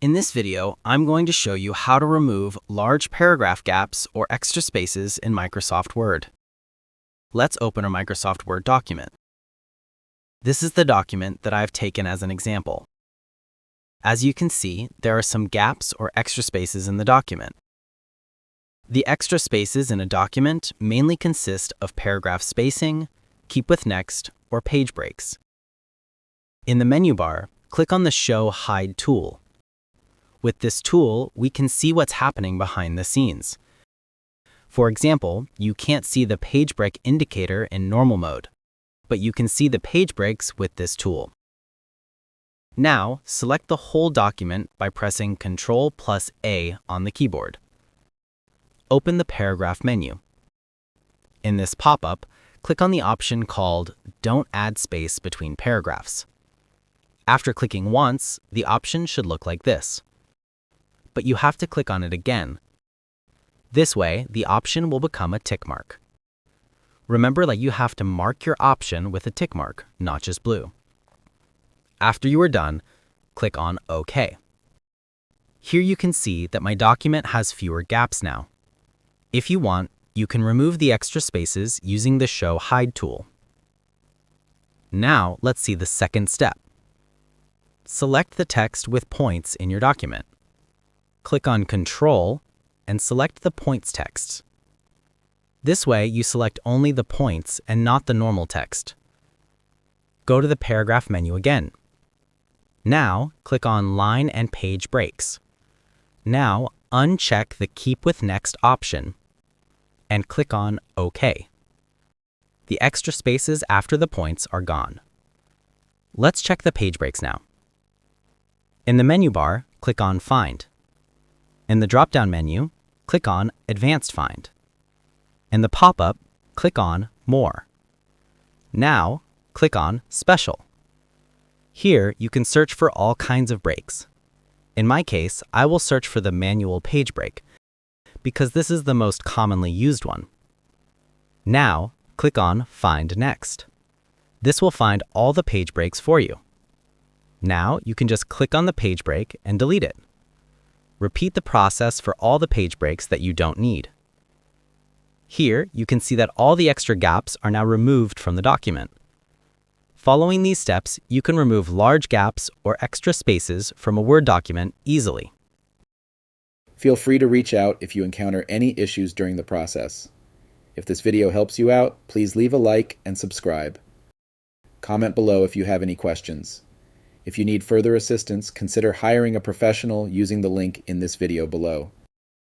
In this video, I'm going to show you how to remove large paragraph gaps or extra spaces in Microsoft Word. Let's open a Microsoft Word document. This is the document that I've taken as an example. As you can see, there are some gaps or extra spaces in the document. The extra spaces in a document mainly consist of paragraph spacing, keep with next, or page breaks. In the menu bar, click on the Show Hide tool. With this tool, we can see what's happening behind the scenes. For example, you can't see the page break indicator in normal mode, but you can see the page breaks with this tool. Now, select the whole document by pressing Ctrl+A on the keyboard. Open the paragraph menu. In this pop-up, click on the option called Don't Add Space Between Paragraphs. After clicking once, the option should look like this. But you have to click on it again. This way, the option will become a tick mark. Remember that you have to mark your option with a tick mark, not just blue. After you are done, click on OK. Here you can see that my document has fewer gaps now. If you want, you can remove the extra spaces using the Show Hide tool. Now, let's see the second step. Select the text with points in your document. Click on Control and select the points text. This way, you select only the points and not the normal text. Go to the paragraph menu again. Now, click on Line and Page Breaks. Now, uncheck the Keep with Next option and click on OK. The extra spaces after the points are gone. Let's check the page breaks now. In the menu bar, click on Find. In the drop-down menu, click on Advanced Find. In the pop-up, click on More. Now, click on Special. Here, you can search for all kinds of breaks. In my case, I will search for the manual page break, because this is the most commonly used one. Now, click on Find Next. This will find all the page breaks for you. Now, you can just click on the page break and delete it. Repeat the process for all the page breaks that you don't need. Here, you can see that all the extra gaps are now removed from the document. Following these steps, you can remove large gaps or extra spaces from a Word document easily. Feel free to reach out if you encounter any issues during the process. If this video helps you out, please leave a like and subscribe. Comment below if you have any questions. If you need further assistance, consider hiring a professional using the link in this video below.